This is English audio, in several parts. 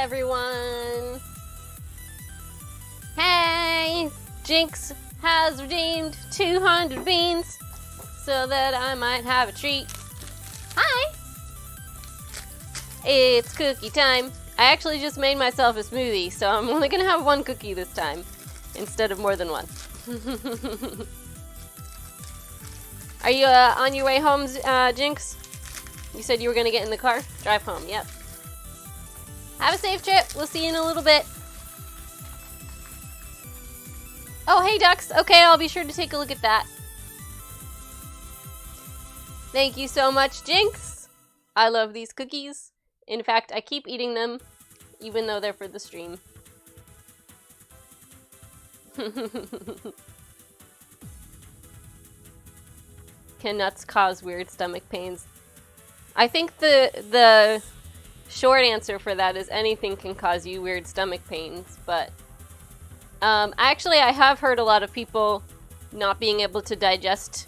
everyone! Hey! Jinx has redeemed 200 beans so that I might have a treat. Hi! It's cookie time. I actually just made myself a smoothie, so I'm only gonna have one cookie this time instead of more than one. Are you on your way home, Jinx? You said you were gonna get in the car? Drive home, yep. Have a safe trip. We'll see you in a little bit. Oh, hey, ducks. Okay, I'll be sure to take a look at that. Thank you so much, Jinx. I love these cookies. In fact, I keep eating them, even though they're for the stream. Can nuts cause weird stomach pains? I think the short answer for that is anything can cause you weird stomach pains, but actually I have heard a lot of people not being able to digest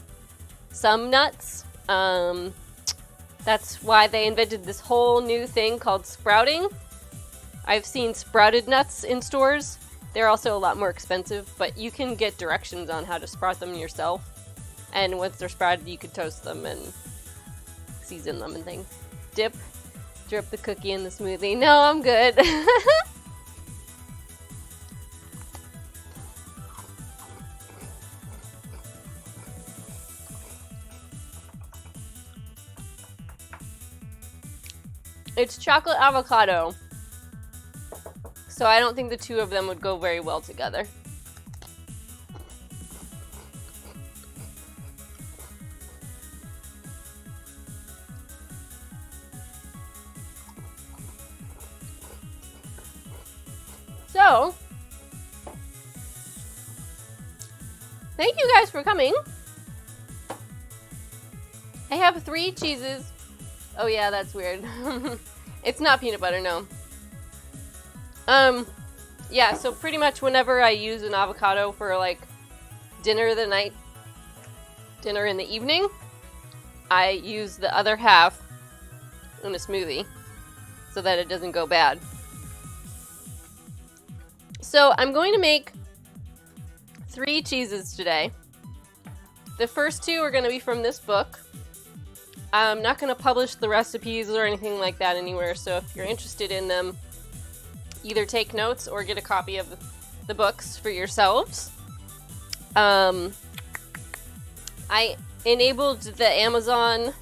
some nuts. That's why they invented this whole new thing called sprouting. I've seen sprouted nuts in stores. They're also a lot more expensive, but you can get directions on how to sprout them yourself. And once they're sprouted, you can toast them and season them and things. Drip the cookie in the smoothie. No, I'm good. It's chocolate avocado. So I don't think the two of them would go very well together. So, thank you guys for coming. I have 3 cheeses. Oh yeah, that's weird. It's not peanut butter, no. Yeah, so pretty much whenever I use an avocado for like dinner in the evening, I use the other half in a smoothie so that it doesn't go bad. So I'm going to make 3 cheeses today. The first 2 are going to be from this book. I'm not going to publish the recipes or anything like that anywhere, so if you're interested in them, either take notes or get a copy of the books for yourselves. I enabled the Amazon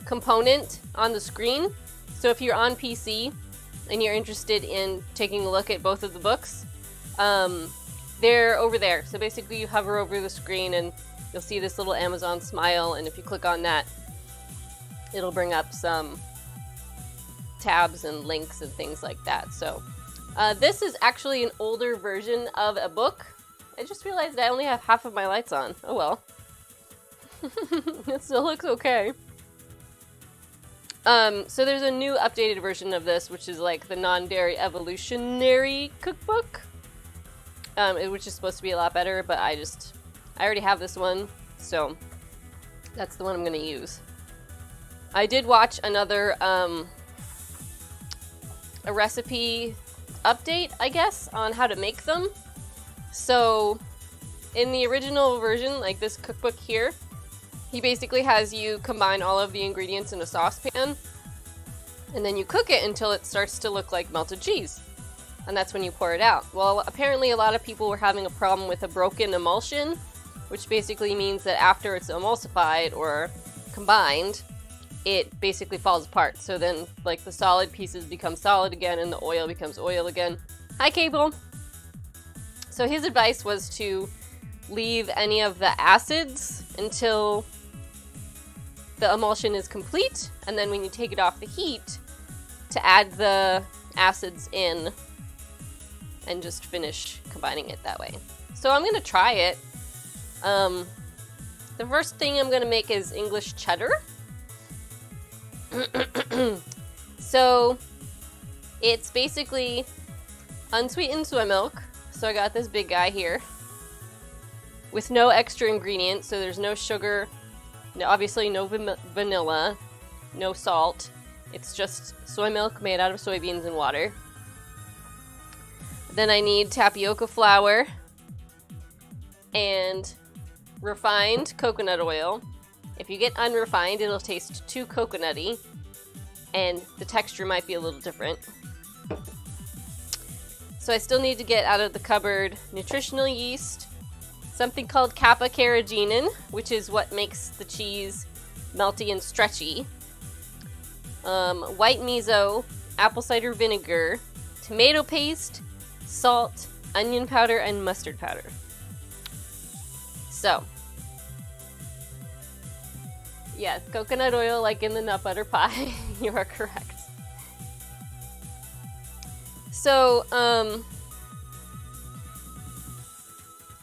component on the screen, so if you're on PC and you're interested in taking a look at both of the books, they're over there. So basically you hover over the screen and you'll see this little Amazon smile, and if you click on that, it'll bring up some tabs and links and things like that. So this is actually an older version of a book. I just realized I only have half of my lights on. Oh well. It still looks okay. So there's a new updated version of this, which is like the non-dairy evolutionary cookbook, which is supposed to be a lot better, but I already have this one, so that's the one I'm gonna use. I did watch another, a recipe update, I guess, on how to make them. So in the original version, like this cookbook here, he basically has you combine all of the ingredients in a saucepan, and then you cook it until it starts to look like melted cheese. And that's when you pour it out. Well, apparently a lot of people were having a problem with a broken emulsion, which basically means that after it's emulsified or combined, it basically falls apart. So then, like, the solid pieces become solid again and the oil becomes oil again. Hi, Cable! So his advice was to leave any of the acids until the emulsion is complete, and then when you take it off the heat, to add the acids in and just finish combining it that way. So I'm gonna try it. The first thing I'm gonna make is English cheddar. So it's basically unsweetened soy milk. So I got this big guy here with no extra ingredients, so there's no sugar, obviously no vanilla, no salt, It's just soy milk made out of soybeans and water. Then I need tapioca flour and refined coconut oil. If you get unrefined, it'll taste too coconutty, and the texture might be a little different. So I still need to get out of the cupboard nutritional yeast, something called kappa carrageenan, which is what makes the cheese melty and stretchy, white miso, apple cider vinegar, tomato paste, salt, onion powder, and mustard powder. So, yes, coconut oil like in the nut butter pie. You are correct. So,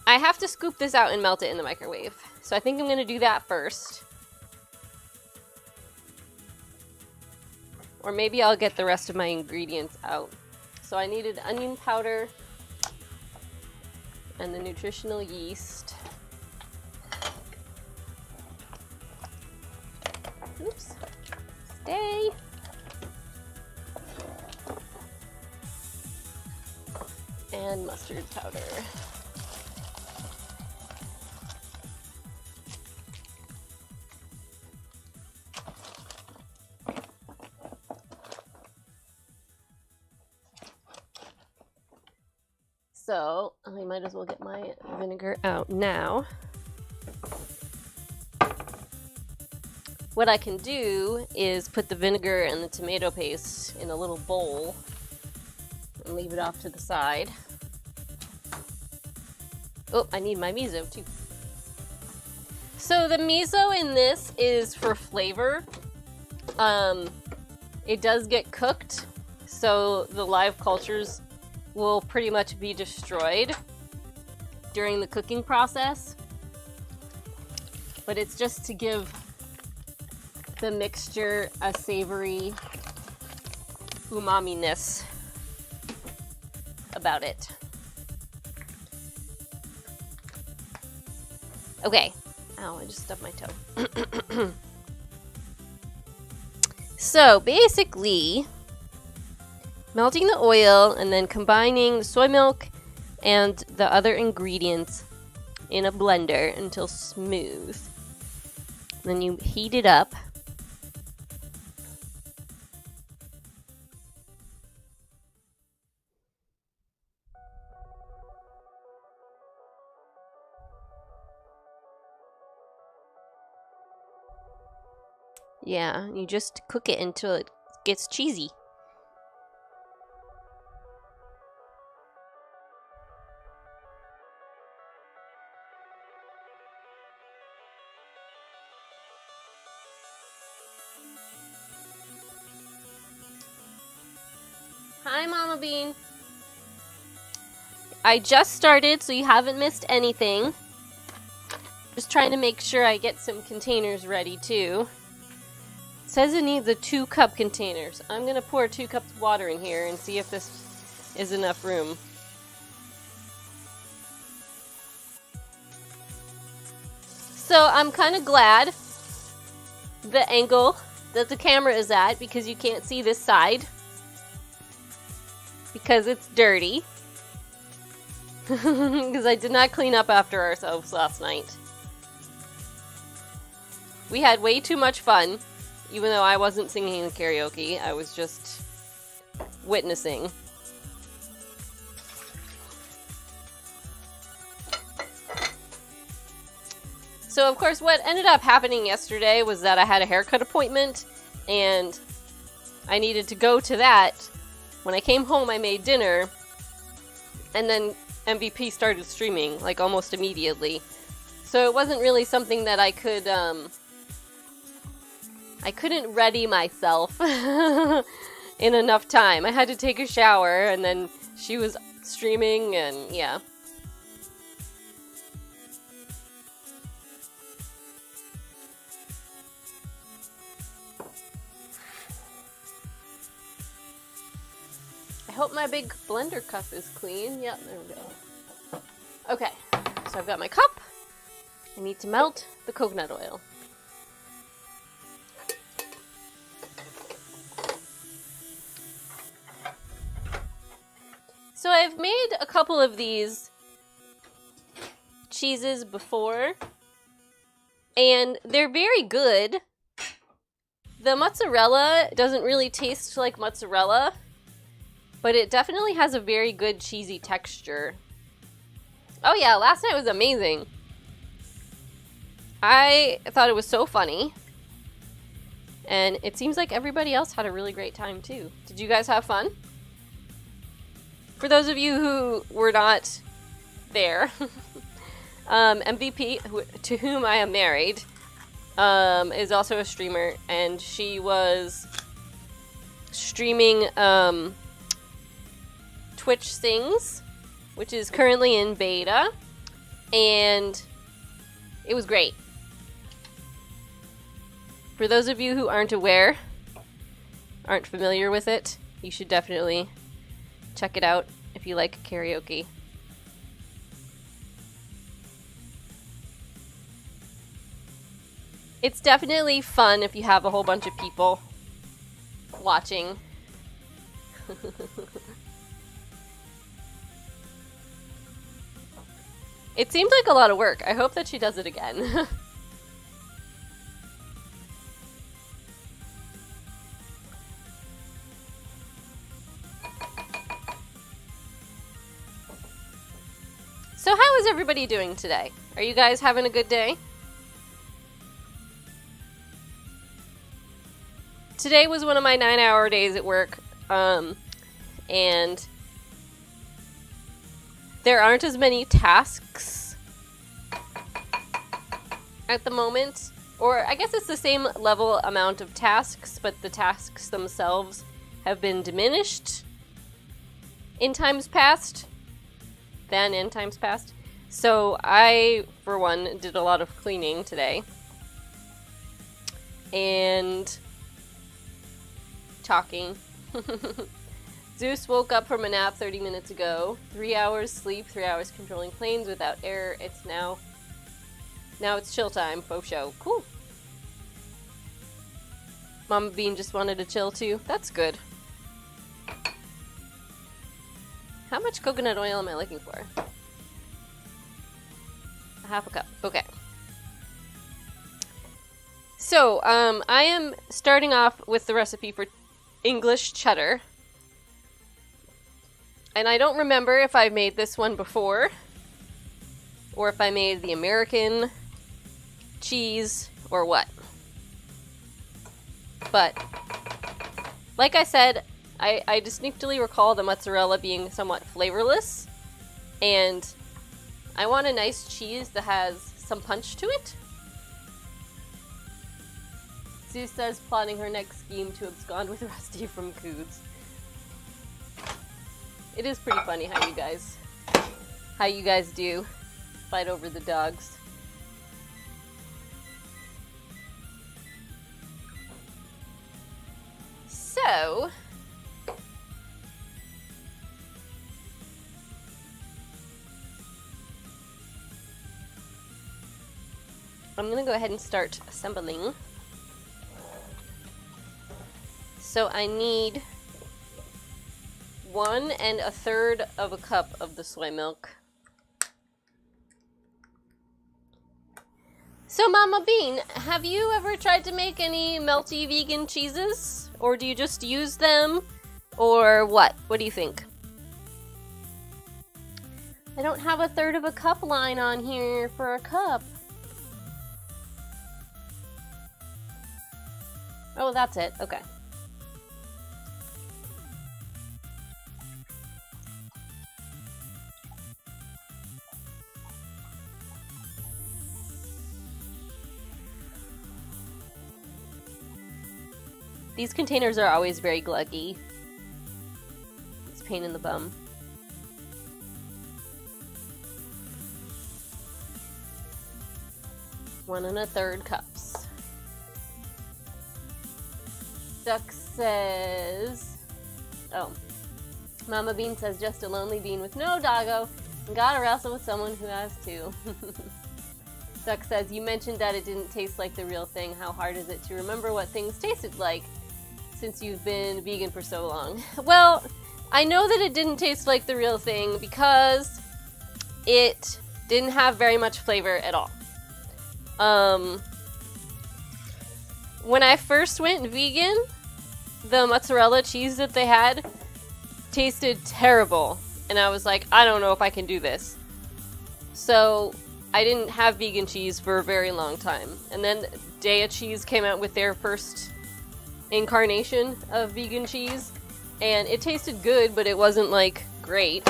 I have to scoop this out and melt it in the microwave. So I think I'm going to do that first. Or maybe I'll get the rest of my ingredients out. So I needed onion powder and the nutritional yeast. Oops. Stay. And mustard powder. So, I might as well get my vinegar out now. What I can do is put the vinegar and the tomato paste in a little bowl and leave it off to the side. Oh, I need my miso too. So the miso in this is for flavor. It does get cooked, so the live cultures will pretty much be destroyed during the cooking process. But it's just to give the mixture a savory umami-ness about it. Okay. Ow, I just stubbed my toe. So basically, melting the oil and then combining the soy milk and the other ingredients in a blender until smooth. Then you heat it up. Yeah, you just cook it until it gets cheesy. Hi, Mama Bean. I just started, so you haven't missed anything. Just trying to make sure I get some containers ready, too. It says it needs a 2-cup containers. I'm going to pour 2 cups of water in here and see if this is enough room. So I'm kind of glad the angle that the camera is at, because you can't see this side. Because it's dirty. Because I did not clean up after ourselves last night. We had way too much fun. Even though I wasn't singing the karaoke, I was just witnessing. So, of course, what ended up happening yesterday was that I had a haircut appointment, and I needed to go to that. When I came home, I made dinner, and then MVP started streaming, like, almost immediately. So it wasn't really something that I could, I couldn't ready myself in enough time. I had to take a shower, and then she was streaming, and yeah. I hope my big blender cup is clean. Yep, there we go. Okay, so I've got my cup. I need to melt the coconut oil. So I've made a couple of these cheeses before, and they're very good. The mozzarella doesn't really taste like mozzarella, but it definitely has a very good cheesy texture. Oh yeah, last night was amazing. I thought it was so funny. And it seems like everybody else had a really great time too. Did you guys have fun? For those of you who were not there, MVP, to whom I am married, is also a streamer, and she was streaming Twitch Sings, which is currently in beta, and it was great. For those of you who aren't familiar with it, you should definitely check it out if you like karaoke. It's definitely fun if you have a whole bunch of people watching. It seemed like a lot of work. I hope that she does it again. So how is everybody doing today? Are you guys having a good day? Today was one of my 9-hour days at work, and there aren't as many tasks at the moment. Or I guess it's the same level amount of tasks, but the tasks themselves have been diminished in times past. So I, for one, did a lot of cleaning today. And talking. Zeus woke up from a nap 30 minutes ago. 3 hours sleep, 3 hours controlling planes without error. It's now it's chill time. Faux show. Cool. Mama Bean just wanted to chill too. That's good. How much coconut oil am I looking for? A half a cup. Okay. So, I am starting off with the recipe for English cheddar. And I don't remember if I've made this one before, or if I made the American cheese, or what. But, like I said, I distinctly recall the mozzarella being somewhat flavorless, and I want a nice cheese that has some punch to it. Sue says plotting her next scheme to abscond with Rusty from Coods. It is pretty funny how you guys do fight over the dogs. So, I'm gonna go ahead and start assembling. So I need 1 1/3 of a cup of the soy milk. So Mama Bean, have you ever tried to make any melty vegan cheeses? Or do you just use them? Or what? What do you think? I don't have 1/3 of a cup line on here for a cup. Oh, that's it. Okay. These containers are always very gluggy. It's a pain in the bum. One and 1/3 cups. Duck says... Oh. Mama Bean says, just a lonely bean with no doggo. And gotta wrestle with someone who has two. Duck says, you mentioned that it didn't taste like the real thing. How hard is it to remember what things tasted like since you've been vegan for so long? Well, I know that it didn't taste like the real thing because it didn't have very much flavor at all. When I first went vegan, the mozzarella cheese that they had tasted terrible. And I was like, I don't know if I can do this. So I didn't have vegan cheese for a very long time. And then Daiya Cheese came out with their first incarnation of vegan cheese. And it tasted good, but it wasn't, like, great.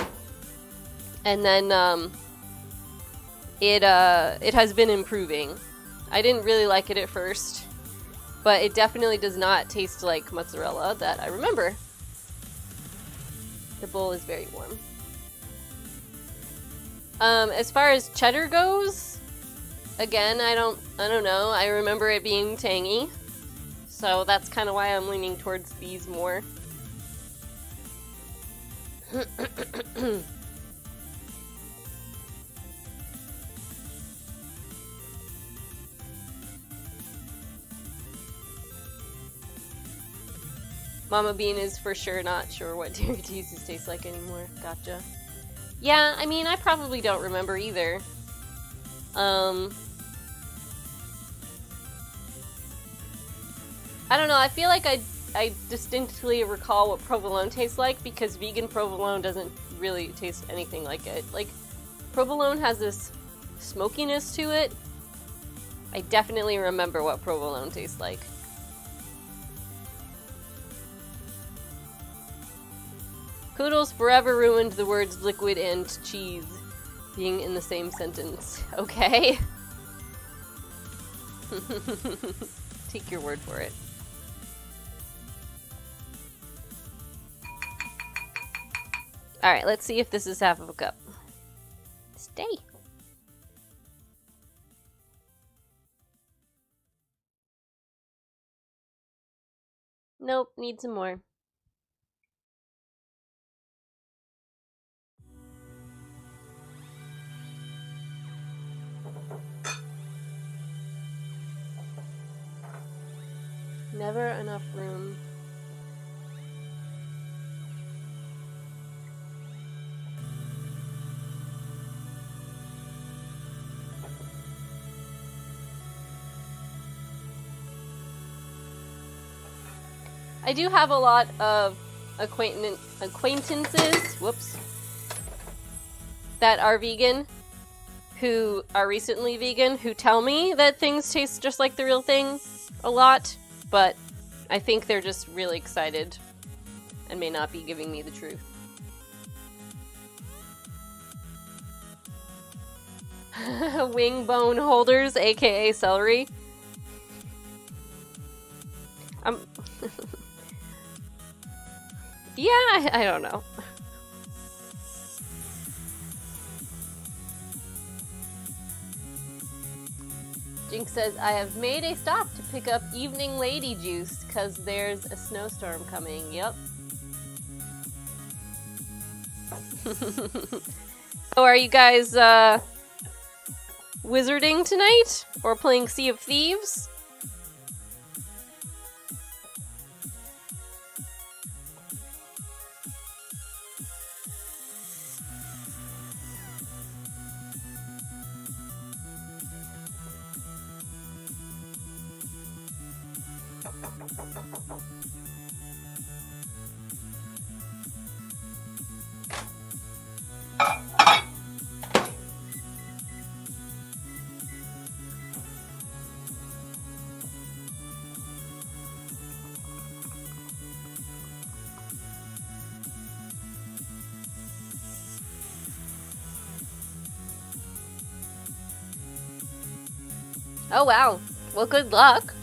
And then, it has been improving. I didn't really like it at first. But it definitely does not taste like mozzarella that I remember. The bowl is very warm. As far as cheddar goes, again, I don't know. I remember it being tangy. So that's kind of why I'm leaning towards these more. Mama Bean is for sure not sure what dairy cheeses taste like anymore. Gotcha. Yeah, I mean, I probably don't remember either. I don't know, I feel like I distinctly recall what provolone tastes like because vegan provolone doesn't really taste anything like it. Like, provolone has this smokiness to it. I definitely remember what provolone tastes like. Poodles forever ruined the words liquid and cheese being in the same sentence. Okay. Take your word for it. Alright, let's see if this is half of a cup. Stay. Nope, need some more. Never enough room. I do have a lot of acquaintances, whoops, that are vegan, who are recently vegan, who tell me that things taste just like the real thing a lot, but I think they're just really excited and may not be giving me the truth. Wing bone holders, aka celery. Yeah, I don't know. Jinx says, I have made a stop to pick up evening lady juice because there's a snowstorm coming. Yep. So are you guys wizarding tonight? Or playing Sea of Thieves? Oh wow. Well, good luck.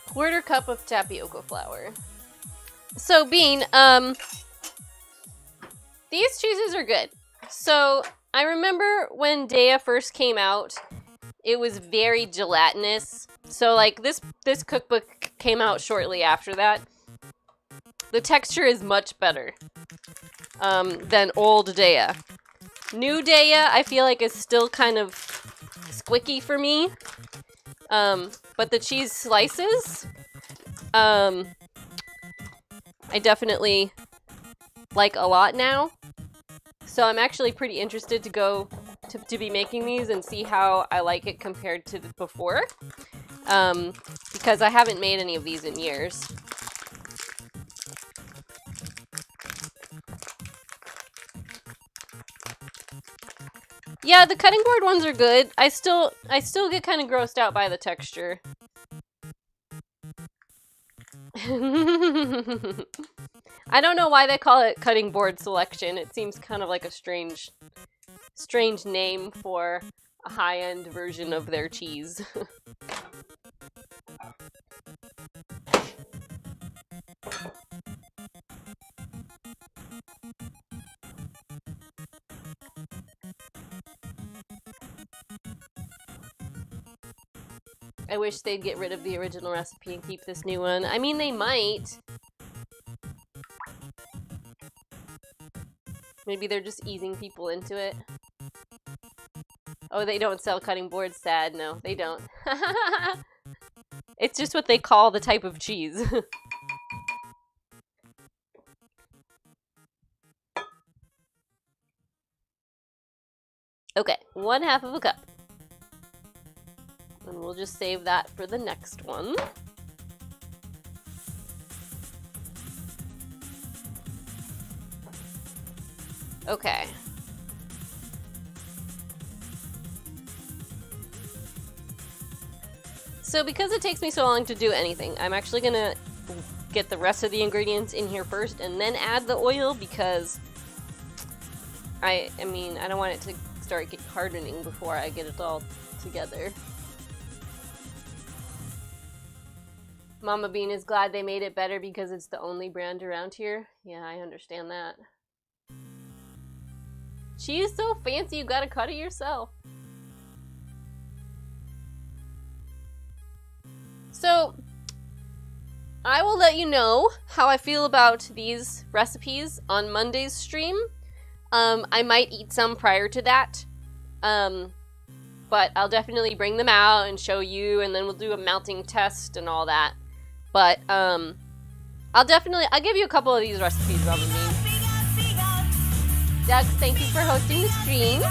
Quarter cup of tapioca flour. So, Bean, these cheeses are good. So, I remember when Daiya first came out, it was very gelatinous. So, like, this cookbook came out shortly after that. The texture is much better. than old Daya. New Daya, I feel like is still kind of squicky for me. But the cheese slices, I definitely like a lot now. So I'm actually pretty interested to go to be making these and see how I like it compared to before. Because I haven't made any of these in years. Yeah, the cutting board ones are good. I still get kind of grossed out by the texture. I don't know why they call it cutting board selection. It seems kind of like a strange name for a high-end version of their cheese. I wish they'd get rid of the original recipe and keep this new one. I mean, they might. Maybe they're just easing people into it. Oh, they don't sell cutting boards? Sad. No, they don't. It's just what they call the type of cheese. Okay, 1/2 of a cup. And we'll just save that for the next one. Okay. So because it takes me so long to do anything, I'm actually gonna get the rest of the ingredients in here first and then add the oil because I mean, I don't want it to start hardening before I get it all together. Mama Bean is glad they made it better because it's the only brand around here. Yeah, I understand that. Cheese so fancy you gotta cut it yourself. So, I will let you know how I feel about these recipes on Monday's stream. I might eat some prior to that. But I'll definitely bring them out and show you, and then we'll do a melting test and all that. But, I'll give you a couple of these recipes, Mama Bean. Doug, thank you for hosting the stream.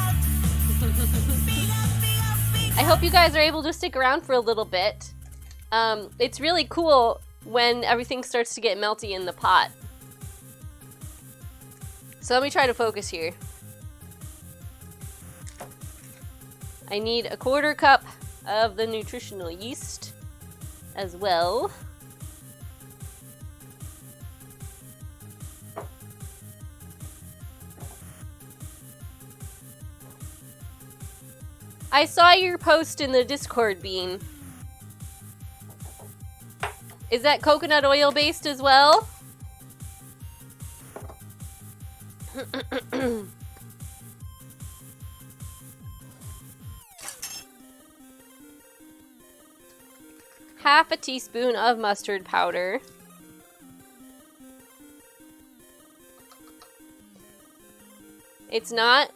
I hope you guys are able to stick around for a little bit. It's really cool when everything starts to get melty in the pot. So let me try to focus here. I need 1/4 cup of the nutritional yeast as well. I saw your post in the Discord, Bean. Is that coconut oil based as well? Half a teaspoon of mustard powder. It's not.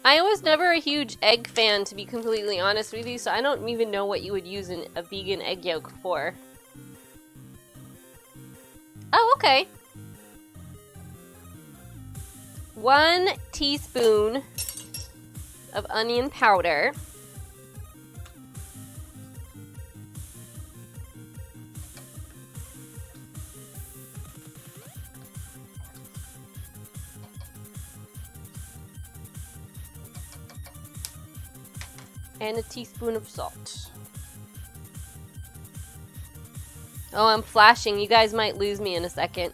I was never a huge egg fan, to be completely honest with you, so I don't even know what you would use a vegan egg yolk for. Oh, okay. 1 teaspoon of onion powder. And a teaspoon of salt. Oh, I'm flashing. You guys might lose me in a second.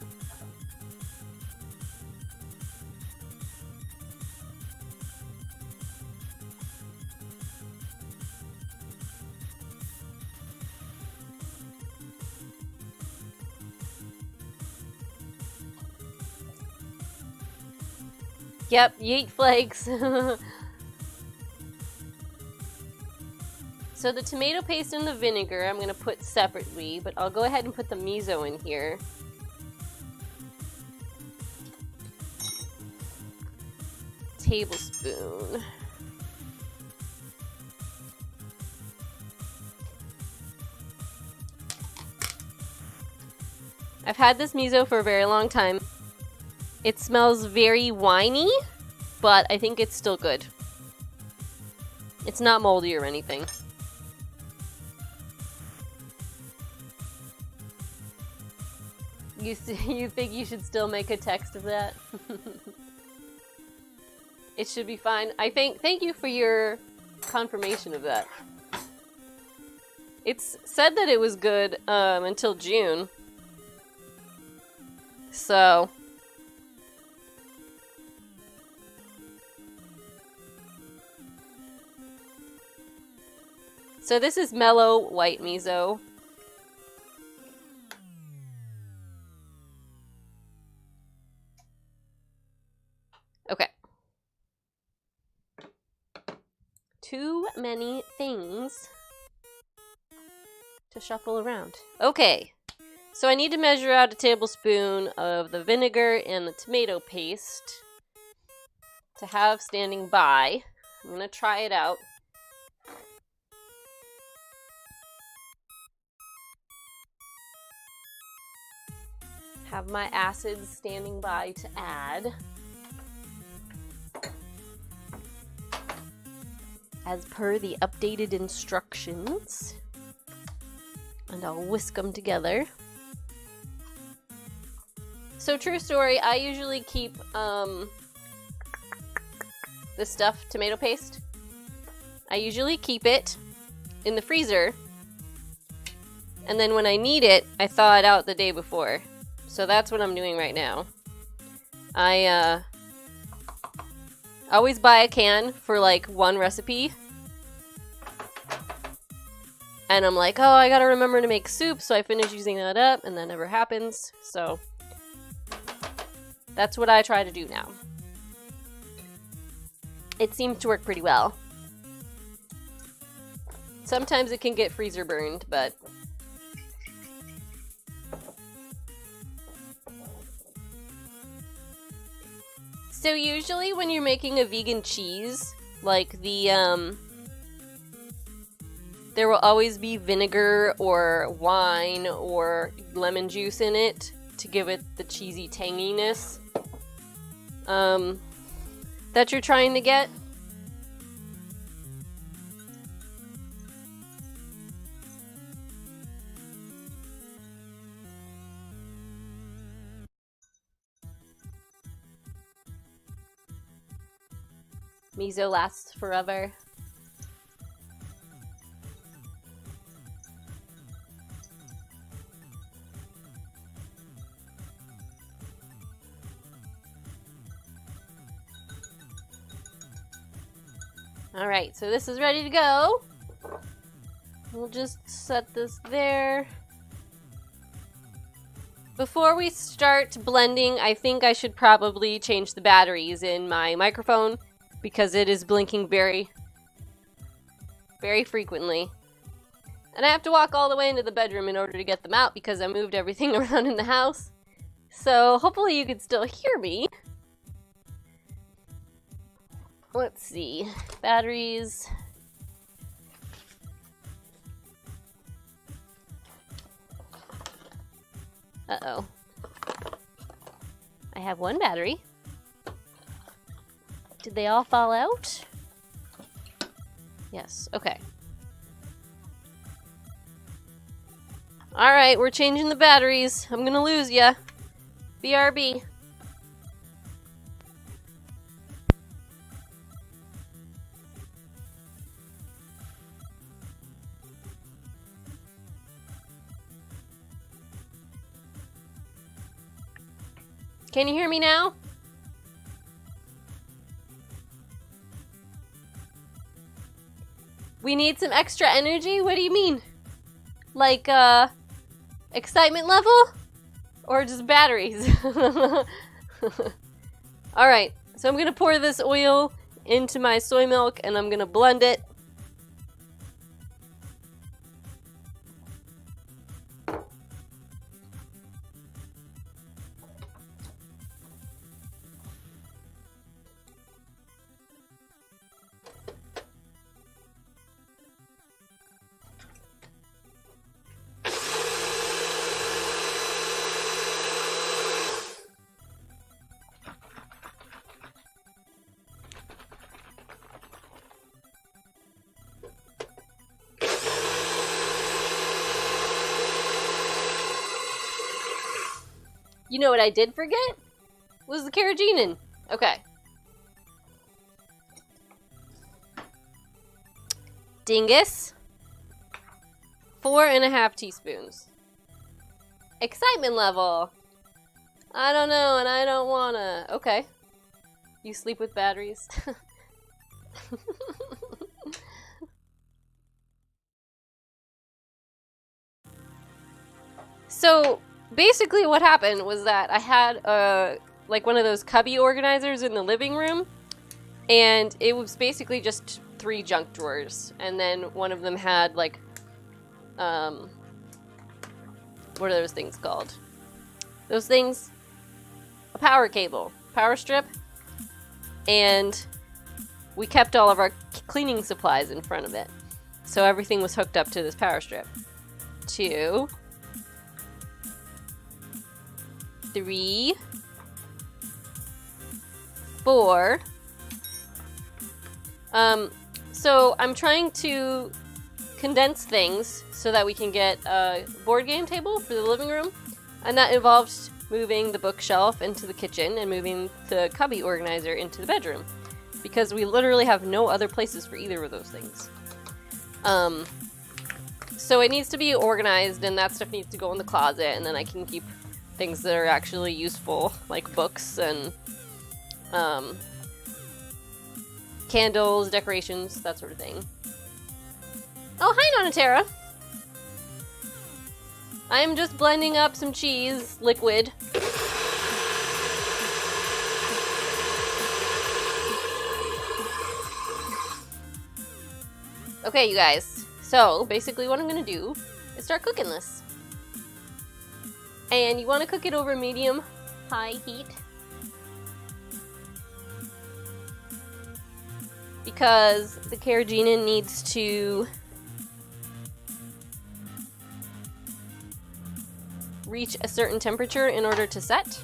Yep, yeet flakes. So the tomato paste and the vinegar I'm going to put separately, but I'll go ahead and put the miso in here. tablespoon. I've had this miso for a very long time. It smells very winey, but I think it's still good. It's not moldy or anything. You think you should still make a text of that? It should be fine. Thank you for your confirmation of that. It's said that it was good until June. So this is mellow white miso. Okay. Too many things to shuffle around. Okay. So I need to measure out a tablespoon of the vinegar and the tomato paste to have standing by. I'm gonna try it out. Have my acids standing by to add. As per the updated instructions. And I'll whisk them together. So true story, I usually keep the stuffed tomato paste. I usually keep it in the freezer. And then when I need it, I thaw it out the day before. So that's what I'm doing right now. I always buy a can for like one recipe. And I'm like, oh, I gotta remember to make soup, so I finish using that up, and that never happens. So that's what I try to do now. It seems to work pretty well. Sometimes it can get freezer burned, but so usually when you're making a vegan cheese, like the there will always be vinegar or wine or lemon juice in it to give it the cheesy tanginess that you're trying to get. Miso lasts forever. Alright, so this is ready to go. We'll just set this there. Before we start blending, I think I should probably change the batteries in my microphone because it is blinking very, very frequently. And I have to walk all the way into the bedroom in order to get them out because I moved everything around in the house. So hopefully you can still hear me. Let's see. Batteries. Uh-oh. I have one battery. Did they all fall out? Yes, okay. Alright, we're changing the batteries. I'm gonna lose ya. BRB. Can you hear me now? We need some extra energy? What do you mean? Like, excitement level? Or just batteries? Alright, so I'm gonna pour this oil into my soy milk and I'm gonna blend it. You know what I did forget? Was the carrageenan. Okay. Dingus. 4.5 teaspoons. Excitement level. I don't know and I don't wanna. Okay. You sleep with batteries. So basically what happened was that I had like one of those cubby organizers in the living room, and it was basically just 3 junk drawers, and then one of them had like what are those things called? Those things? A power cable, power strip, and we kept all of our cleaning supplies in front of it. So everything was hooked up to this power strip. 2, 3, 4. So I'm trying to condense things so that we can get a board game table for the living room, and that involves moving the bookshelf into the kitchen and moving the cubby organizer into the bedroom, because we literally have no other places for either of those things. So it needs to be organized, and that stuff needs to go in the closet, and then I can keep things that are actually useful, like books and candles, decorations, that sort of thing. Oh, hi, Nonatera! I'm just blending up some cheese liquid. Okay, you guys. So, basically what I'm gonna do is start cooking this. And you want to cook it over medium-high heat, because the carrageenan needs to reach a certain temperature in order to set.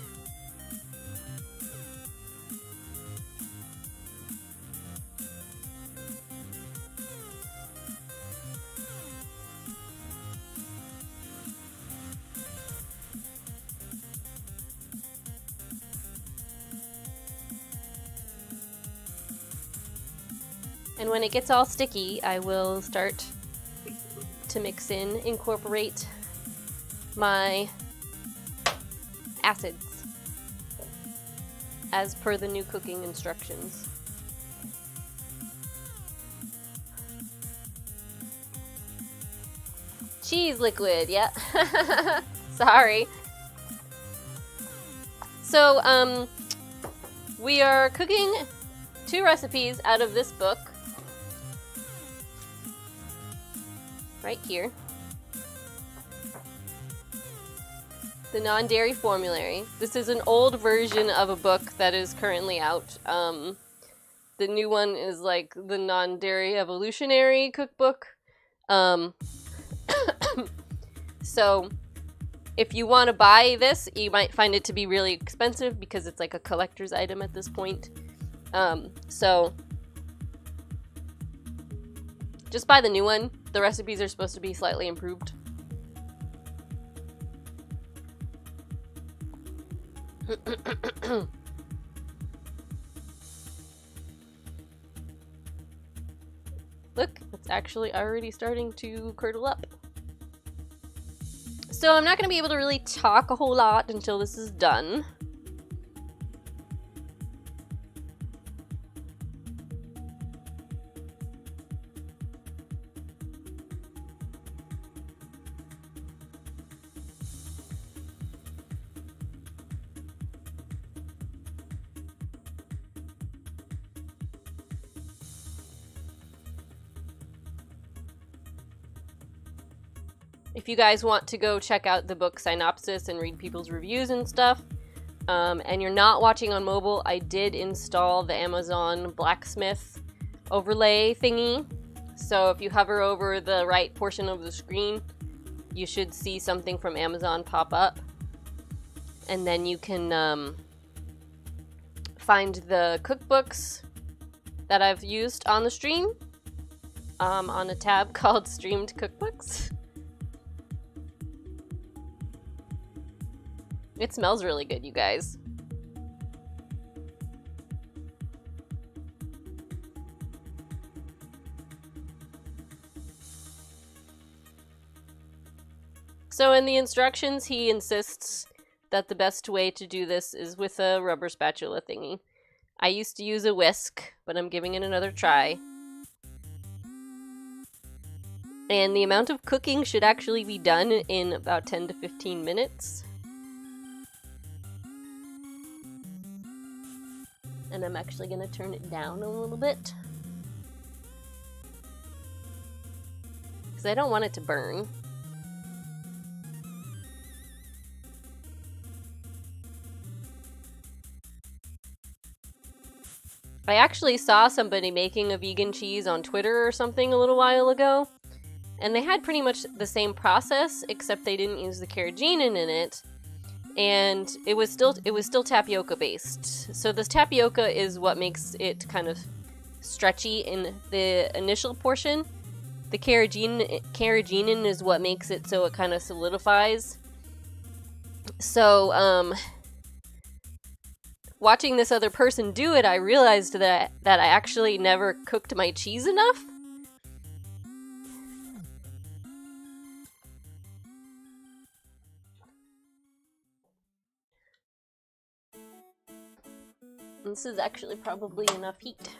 And when it gets all sticky, I will start to incorporate my acids as per the new cooking instructions. Cheese liquid, yeah. Sorry. So, we are cooking 2 recipes out of this book. Right here. The non-dairy formulary. This is an old version of a book that is currently out. The new one is like the non-dairy evolutionary cookbook. So if you want to buy this, you might find it to be really expensive because it's like a collector's item at this point. So just buy the new one. The recipes are supposed to be slightly improved. Look, it's actually already starting to curdle up. So I'm not going to be able to really talk a whole lot until this is done. If you guys want to go check out the book synopsis and read people's reviews and stuff, and you're not watching on mobile, I did install the Amazon Blacksmith overlay thingy. So if you hover over the right portion of the screen, you should see something from Amazon pop up. And then you can find the cookbooks that I've used on the stream on a tab called Streamed Cookbooks. It smells really good, you guys. So in the instructions, he insists that the best way to do this is with a rubber spatula thingy. I used to use a whisk, but I'm giving it another try. And the amount of cooking should actually be done in about 10 to 15 minutes. And I'm actually going to turn it down a little bit, because I don't want it to burn. I actually saw somebody making a vegan cheese on Twitter or something a little while ago, and they had pretty much the same process, except they didn't use the carrageenan in it, and it was still tapioca based. So this tapioca is what makes it kind of stretchy in the initial portion. The carrageenan is what makes it so it kind of solidifies. So watching this other person do it, I realized that I actually never cooked my cheese enough. This is actually probably enough heat.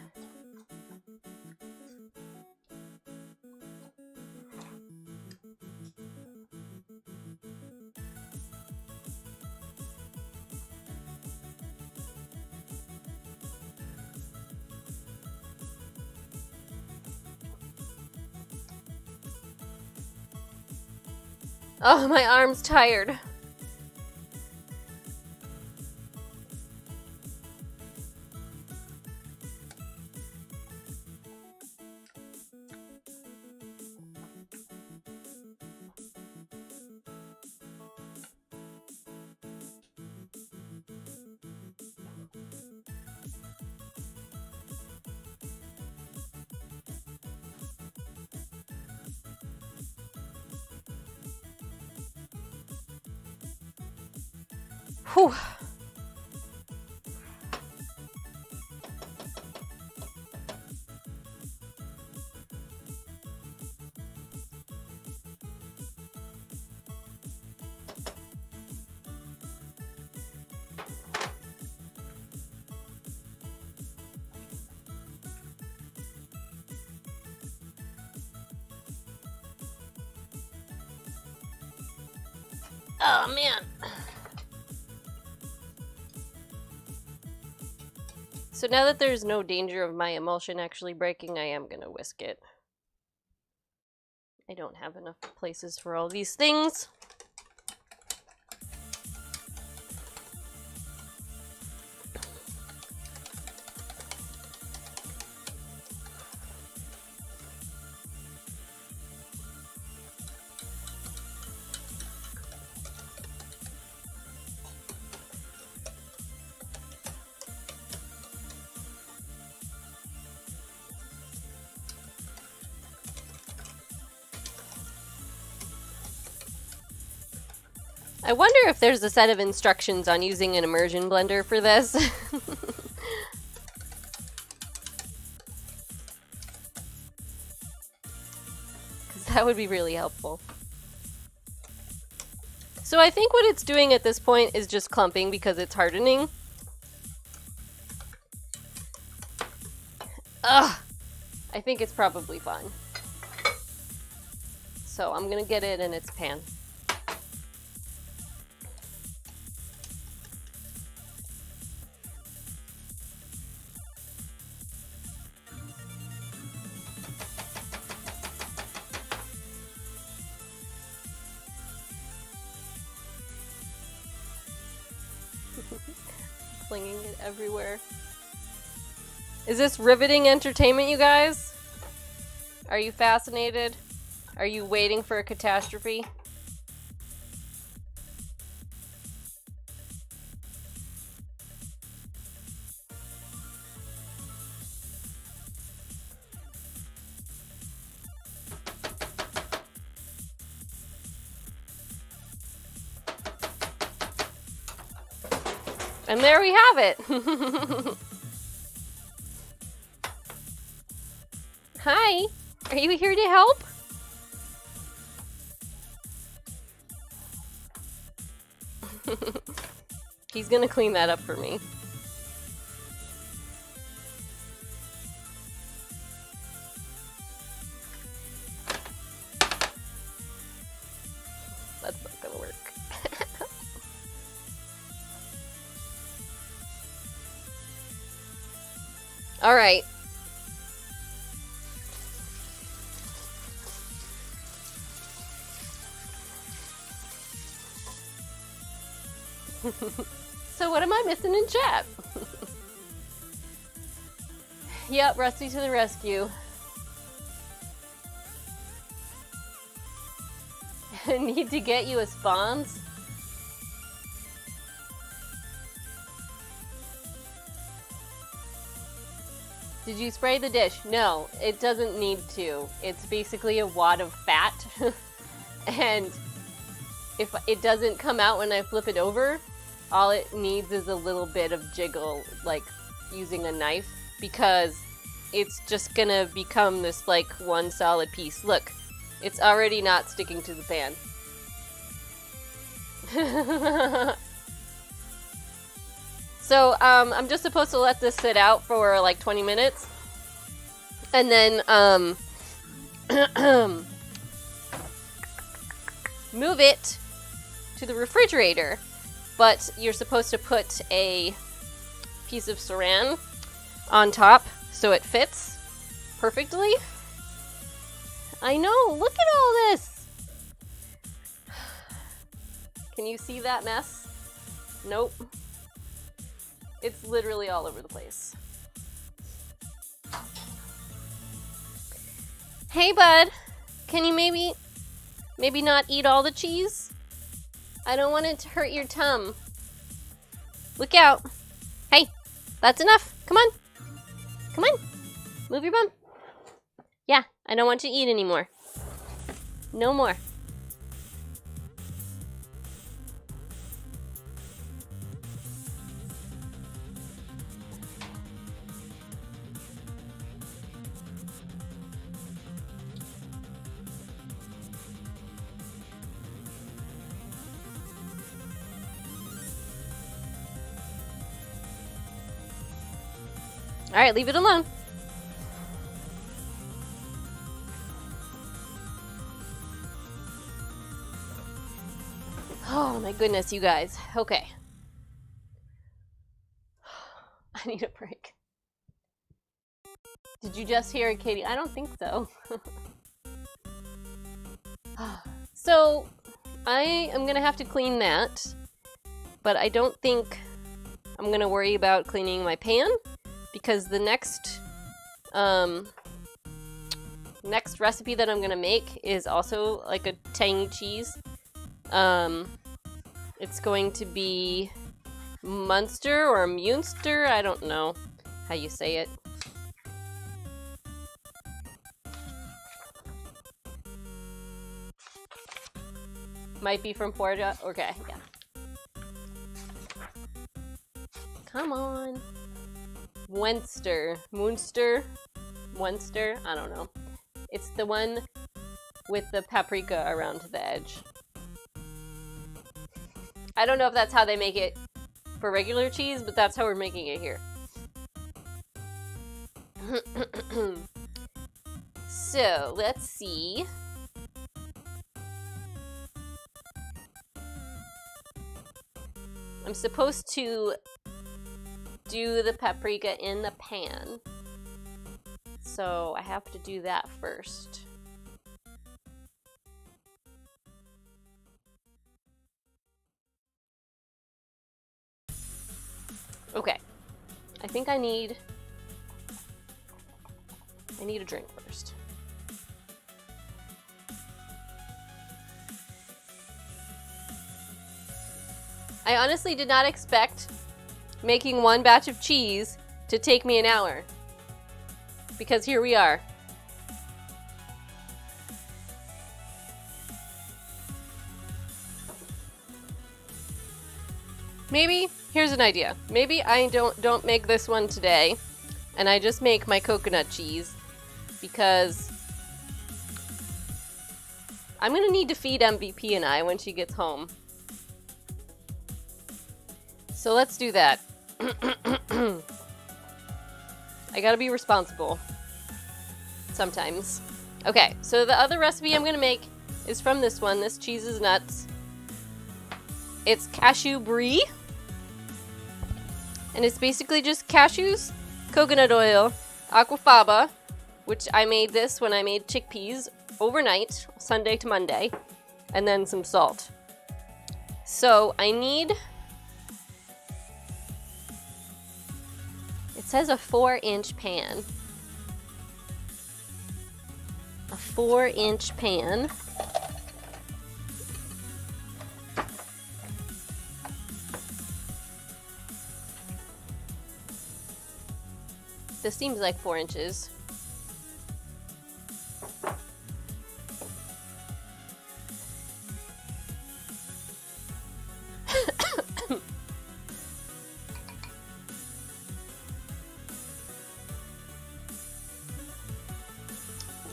Oh, my arm's tired. Whew. Oh, man. So now that there's no danger of my emulsion actually breaking, I am gonna whisk it. I don't have enough places for all these things. I wonder if there's a set of instructions on using an immersion blender for this. That would be really helpful. So I think what it's doing at this point is just clumping because it's hardening. Ugh! I think it's probably fine. So I'm gonna get it in its pan. Flinging it everywhere. Is this riveting entertainment, you guys? Are you fascinated? Are you waiting for a catastrophe? And there we have it. Hi, are you here to help? He's gonna clean that up for me. That's not gonna work. All right. So what am I missing in chat? Yep, Rusty to the rescue. Need to get you a spawns? Did you spray the dish? No, it doesn't need to. It's basically a wad of fat. And if it doesn't come out when I flip it over, all it needs is a little bit of jiggle, like using a knife, because it's just gonna become this like one solid piece. Look, it's already not sticking to the pan. So I'm just supposed to let this sit out for like 20 minutes, and then move it to the refrigerator. But you're supposed to put a piece of saran on top so it fits perfectly. I know, look at all this! Can you see that mess? Nope. It's literally all over the place. Hey bud, can you maybe not eat all the cheese? I don't want it to hurt your tum. Look out. Hey, that's enough. Come on. Come on. Move your bum. Yeah, I don't want you to eat anymore. No more. Alright, leave it alone. Oh my goodness, you guys. Okay. I need a break. Did you just hear it, Katie? I don't think so. So, I am gonna have to clean that, but I don't think I'm gonna worry about cleaning my pan, because the next recipe that I'm gonna make is also like a tangy cheese. It's going to be Munster or Munster, I don't know how you say it. Might be from Portugal. Okay, yeah. Come on. Munster. Munster? Munster? I don't know. It's the one with the paprika around the edge. I don't know if that's how they make it for regular cheese, but that's how we're making it here. So, let's see. I'm supposed to do the paprika in the pan, so I have to do that first. Okay, I think I need a drink first. I honestly did not expect making one batch of cheese to take me an hour, because here we are. Maybe Here's an idea. Maybe I don't make this one today, and I just make my coconut cheese, because I'm gonna need to feed MVP and I when she gets home. So let's do that. I gotta be responsible. Sometimes. Okay, so the other recipe I'm gonna make is from this one. This cheese is nuts. It's cashew brie. And it's basically just cashews, coconut oil, aquafaba, which I made this when I made chickpeas overnight, Sunday to Monday, and then some salt. So I need... It says a 4-inch pan. A 4-inch pan. This seems like 4 inches.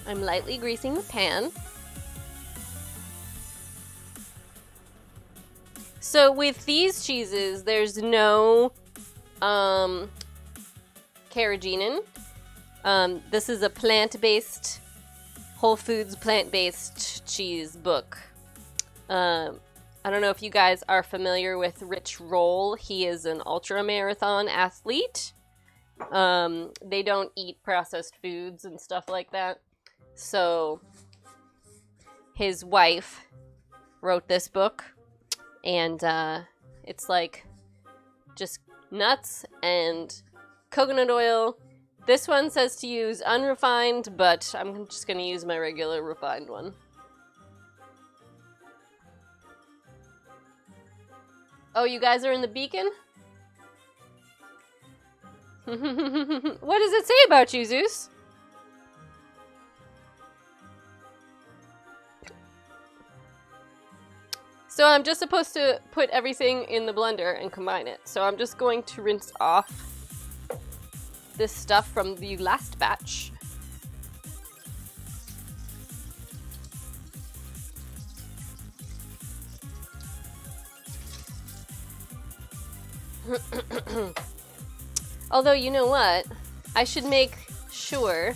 I'm lightly greasing the pan. So with these cheeses, there's no carrageenan. This is a plant-based, Whole Foods plant-based cheese book. I don't know if you guys are familiar with Rich Roll. He is an ultra-marathon athlete. They don't eat processed foods and stuff like that. So his wife wrote this book, and it's like just nuts and coconut oil. This one says to use unrefined, but I'm just going to use my regular refined one. Oh, you guys are in the beacon? What does it say about you, Zeus? So I'm just supposed to put everything in the blender and combine it. So I'm just going to rinse off this stuff from the last batch. Although, you know what? I should make sure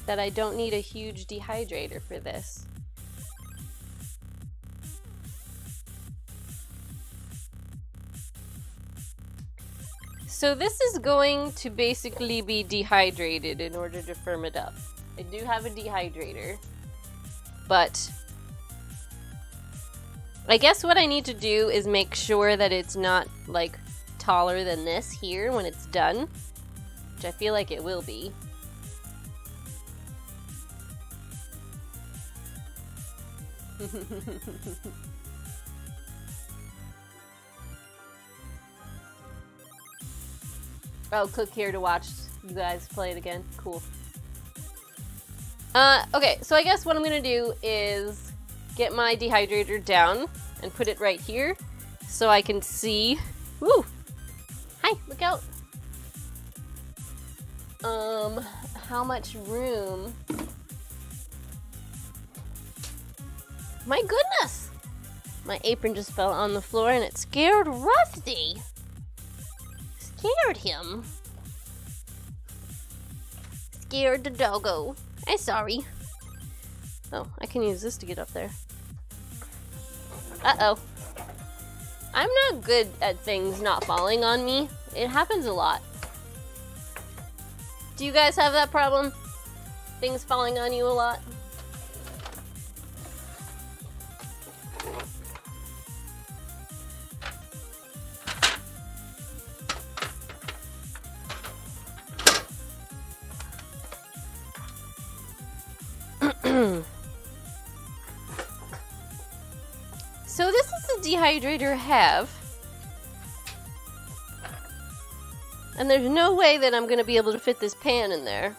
that I don't need a huge dehydrator for this. So this is going to basically be dehydrated in order to firm it up. I do have a dehydrator, but I guess what I need to do is make sure that it's not like taller than this here when it's done, which I feel like it will be. Oh, click here to watch you guys play it again. Cool. Okay, so I guess what I'm gonna do is get my dehydrator down and put it right here so I can see. Woo! Hi, look out. How much room? My goodness! My apron just fell on the floor and it scared Rusty. Scared him. Scared the doggo. I'm sorry. Oh, I can use this to get up there. Uh-oh. I'm not good at things not falling on me. It happens a lot. Do you guys have that problem? Things falling on you a lot? So this is the dehydrator I have. And there's no way that I'm gonna be able to fit this pan in there.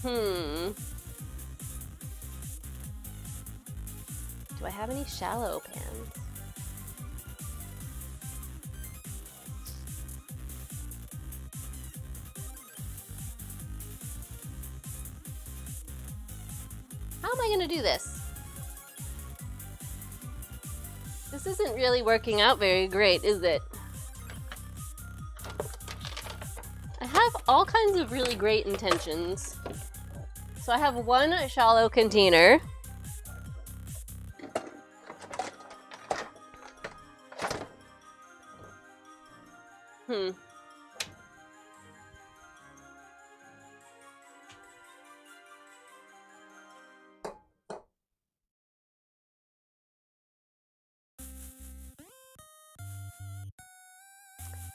Do I have any shallow pans? How am I gonna do this? This isn't really working out very great, is it? I have all kinds of really great intentions. So I have one shallow container.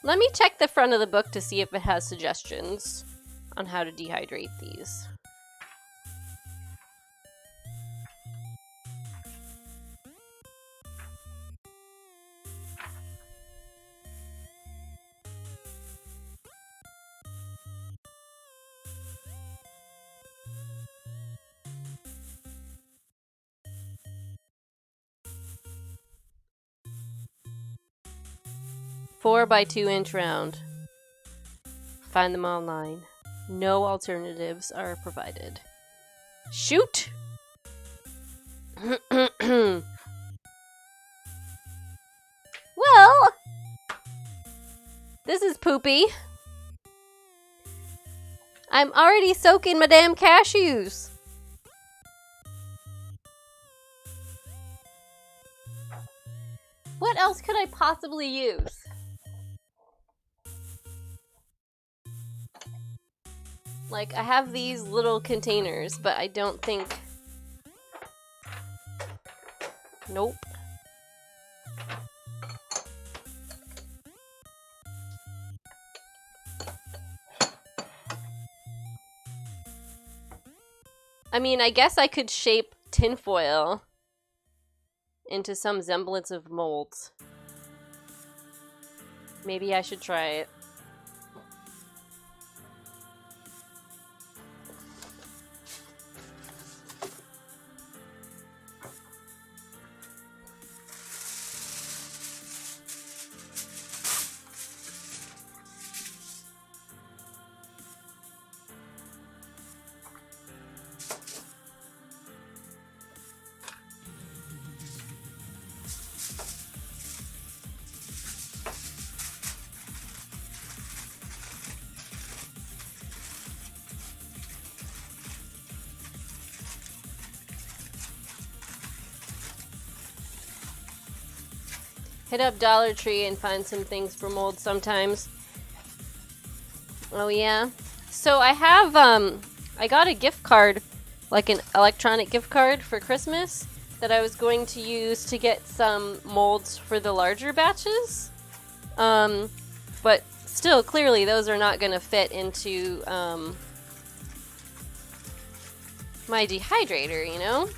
Let me check the front of the book to see if it has suggestions on how to dehydrate these. Four by 2 inch round. Find them online. No alternatives are provided. Shoot! Well, this is poopy. I'm already soaking my damn cashews. What else could I possibly use? Like, I have these little containers, but I don't think... Nope. I mean, I guess I could shape tinfoil into some semblance of molds. Maybe I should try it. Hit up Dollar Tree and find some things for mold sometimes. Oh yeah. So I have I got a gift card, like an electronic gift card for Christmas that I was going to use to get some molds for the larger batches. But still, clearly those are not going to fit into my dehydrator, you know?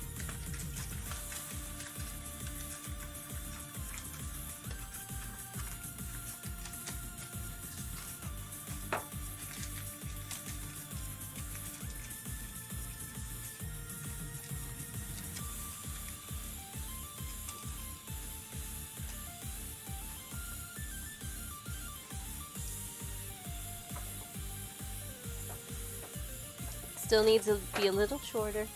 Still needs to be a little shorter.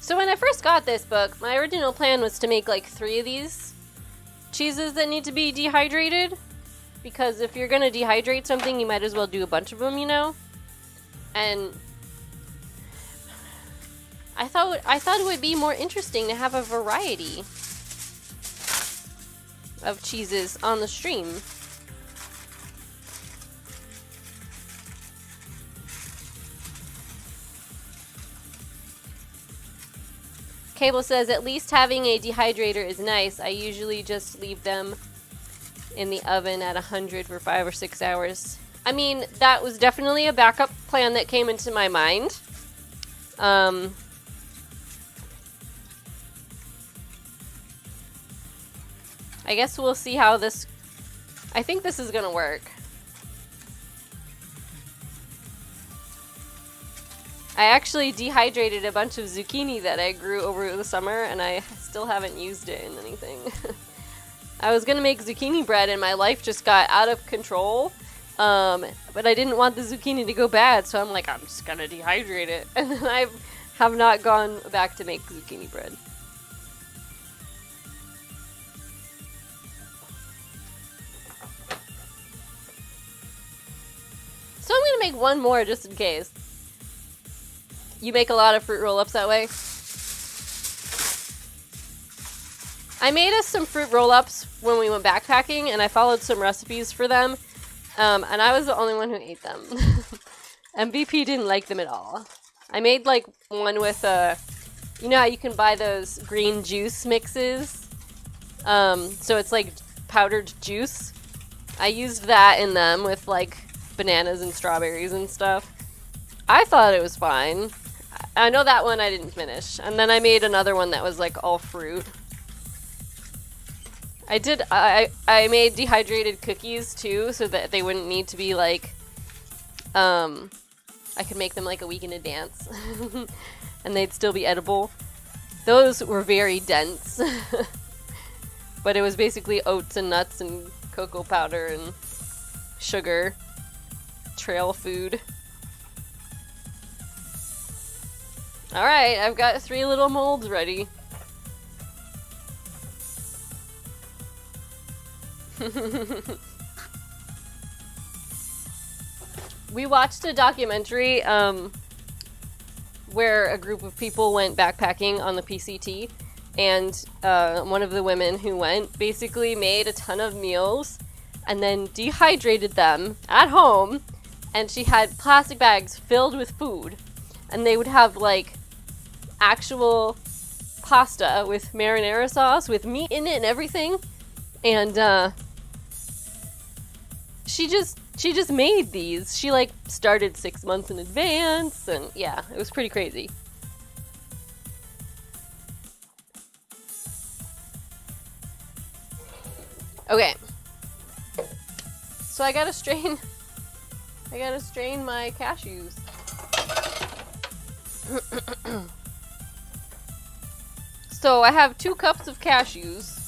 So when I first got this book, my original plan was to make like 3 of these cheeses that need to be dehydrated. Because if you're gonna dehydrate something, you might as well do a bunch of them, you know? And I thought it would be more interesting to have a variety of cheeses on the stream. Cable says, at least having a dehydrator is nice. I usually just leave them in the oven at 100 for 5 or 6 hours I mean, that was definitely a backup plan that came into my mind. I guess we'll see how this... I think this is gonna work. I actually dehydrated a bunch of zucchini that I grew over the summer, and I still haven't used it in anything. I was gonna make zucchini bread, and my life just got out of control. But I didn't want the zucchini to go bad, so I'm like, I'm just gonna dehydrate it. And then I have not gone back to make zucchini bread. So I'm gonna make one more just in case. You make a lot of fruit roll-ups that way? I made us some fruit roll-ups when we went backpacking, and I followed some recipes for them. And I was the only one who ate them. MVP didn't like them at all. I made like one with you know how you can buy those green juice mixes? So it's like powdered juice. I used that in them with like bananas and strawberries and stuff. I thought it was fine. I know that one I didn't finish. And then I made another one that was like all fruit. I made dehydrated cookies too, so that they wouldn't need to be like, I could make them like a week in advance. And they'd still be edible. Those were very dense. But it was basically oats and nuts and cocoa powder and sugar. Trail food. Alright, I've got 3 little molds ready. We watched a documentary where a group of people went backpacking on the PCT, and one of the women who went basically made a ton of meals and then dehydrated them at home, and she had plastic bags filled with food, and they would have like actual pasta with marinara sauce with meat in it and everything, and she just made these. She like started 6 months in advance, and yeah, it was pretty crazy. Okay. So I gotta strain my cashews. So I have 2 cups of cashews.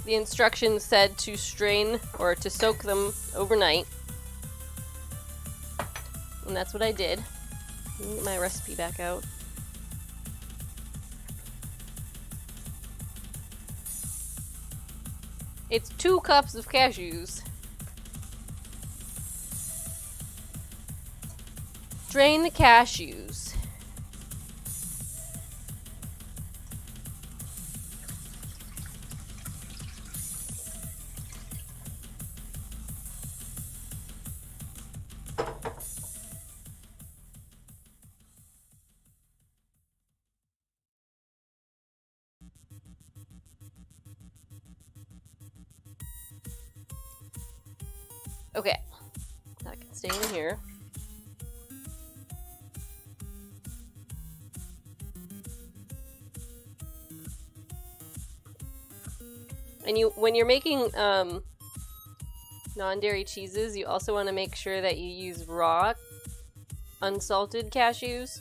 The instructions said to strain or to soak them overnight. And that's what I did. Let me get my recipe back out. It's 2 cups of cashews. Drain the cashews. Okay, that can stay in here. And when you're making non-dairy cheeses, you also want to make sure that you use raw, unsalted cashews.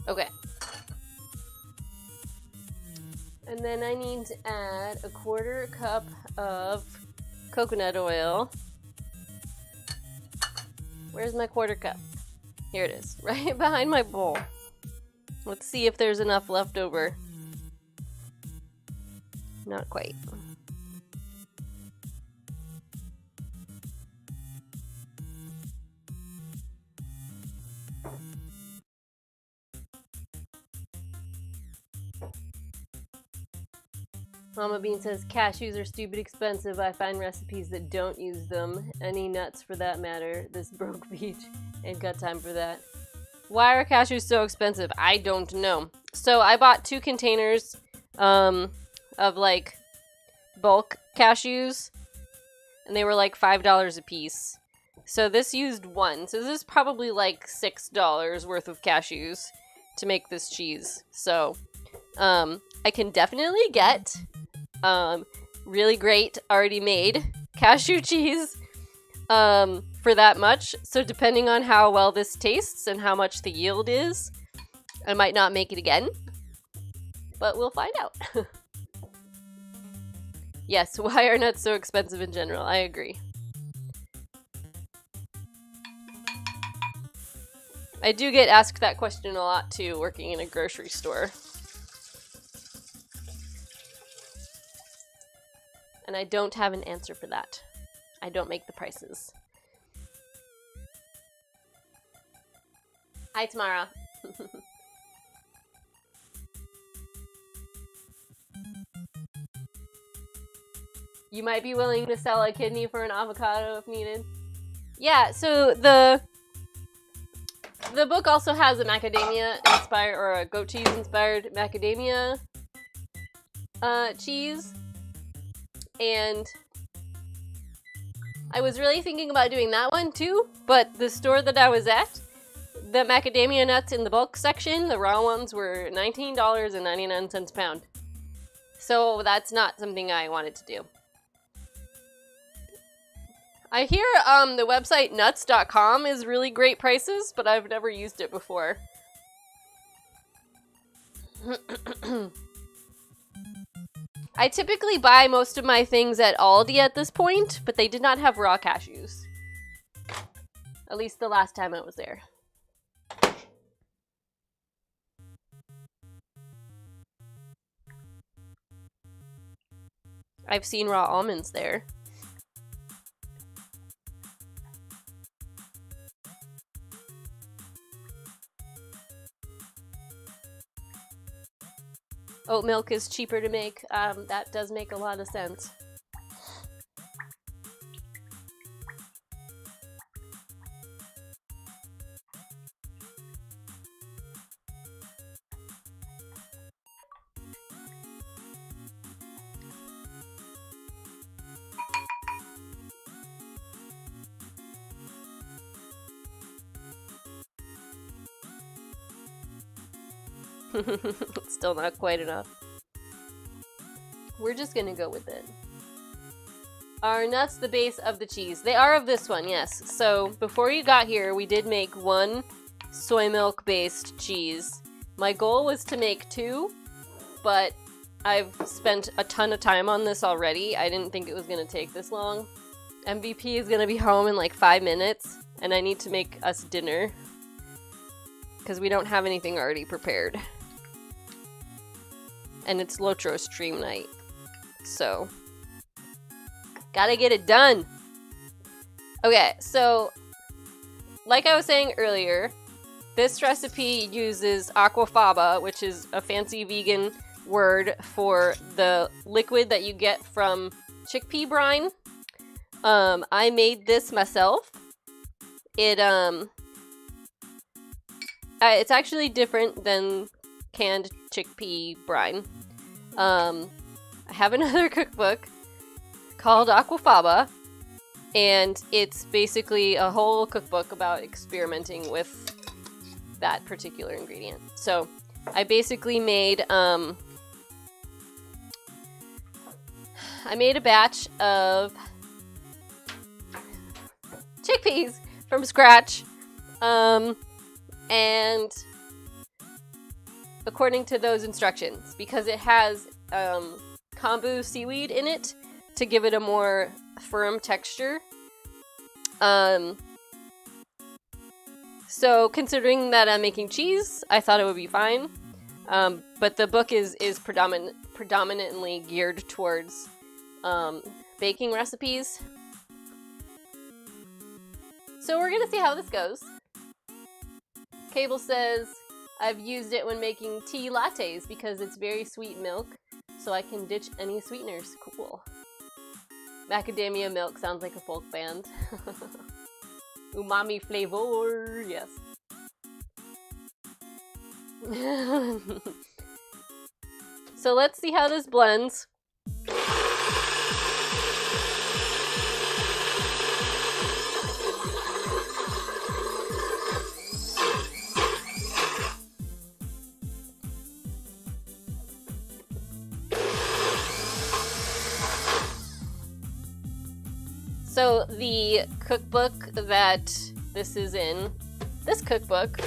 Okay. And then I need to add a 1/4 cup of coconut oil. Where's my 1/4 cup? Here it is, right behind my bowl. Let's see if there's enough left over. Not quite. Mama Bean says cashews are stupid expensive. I find recipes that don't use them. Any nuts for that matter. This broke beach. Ain't got time for that. Why are cashews so expensive? I don't know. So I bought 2 containers of like bulk cashews, and they were like $5 a piece. So this used 1. So this is probably like $6 worth of cashews to make this cheese. So I can definitely get really great already made cashew cheese for that much. So depending on how well this tastes and how much the yield is, I might not make it again, but we'll find out. Yes, why are nuts so expensive in general? I agree. I do get asked that question a lot too, working in a grocery store. And I don't have an answer for that. I don't make the prices. Hi, Tamara. You might be willing to sell a kidney for an avocado if needed. Yeah, so the book also has a macadamia inspired, or a goat cheese inspired macadamia cheese. And I was really thinking about doing that one too, but the store that I was at, the macadamia nuts in the bulk section, the raw ones, were $19.99 a pound. So that's not something I wanted to do. I hear the website nuts.com is really great prices, but I've never used it before. I typically buy most of my things at Aldi at this point, but they did not have raw cashews. At least the last time I was there. I've seen raw almonds there. Oat milk is cheaper to make. That does make a lot of sense. Still not quite enough. We're just gonna go with it. Are nuts the base of the cheese? They are of this one, yes. So before you got here, we did make 1 soy milk based cheese. My goal was to make 2, but I've spent a ton of time on this already. I didn't think it was gonna take this long. MVP is gonna be home in like 5 minutes, and I need to make us dinner because we don't have anything already prepared. And it's Lotro stream night. So, gotta get it done. Okay, so, like I was saying earlier, this recipe uses aquafaba, which is a fancy vegan word for the liquid that you get from chickpea brine. I made this myself. It's actually different than canned chickpea brine. I have another cookbook called Aquafaba, and it's basically a whole cookbook about experimenting with that particular ingredient. So I basically made a batch of chickpeas from scratch, and according to those instructions, because it has kombu seaweed in it to give it a more firm texture. So considering that I'm making cheese, I thought it would be fine. But the book is predominantly geared towards baking recipes. So we're gonna see how this goes. Cable says, I've used it when making tea lattes because it's very sweet milk. so I can ditch any sweeteners. Cool. Macadamia milk sounds like a folk band. Umami flavor, yes. So let's see how this blends. So the cookbook that this is in, this cookbook,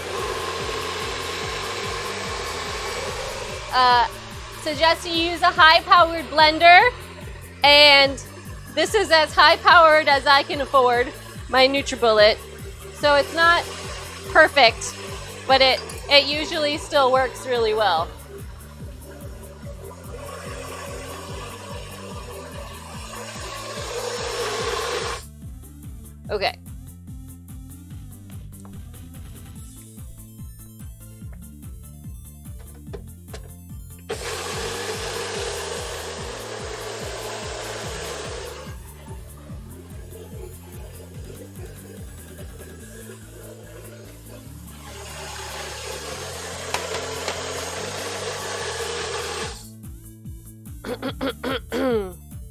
suggests you use a high-powered blender, and this is as high-powered as I can afford, my NutriBullet. So it's not perfect, but it usually still works really well. Okay.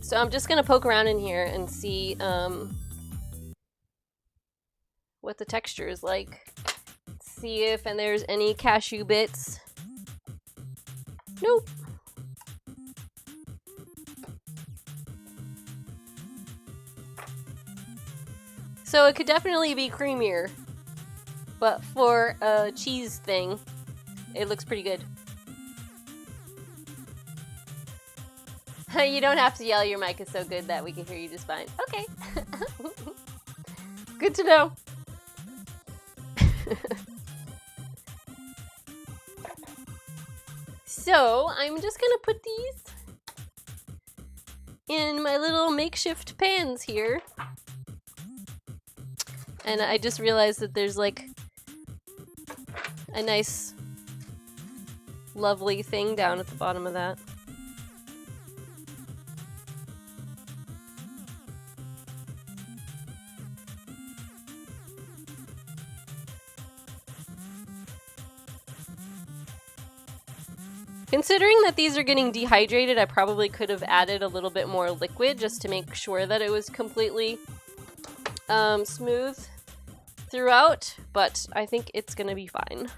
So I'm just gonna poke around in here and see what the texture is like. See if there's any cashew bits. Nope. So it could definitely be creamier, but for a cheese thing, it looks pretty good. You don't have to yell, your mic is so good that we can hear you just fine. Okay. Good to know. So, I'm just gonna put these in my little makeshift pans here. And I just realized that there's like a nice, lovely thing down at the bottom of that. Considering that these are getting dehydrated, I probably could have added a little bit more liquid just to make sure that it was completely smooth throughout, but I think it's gonna be fine.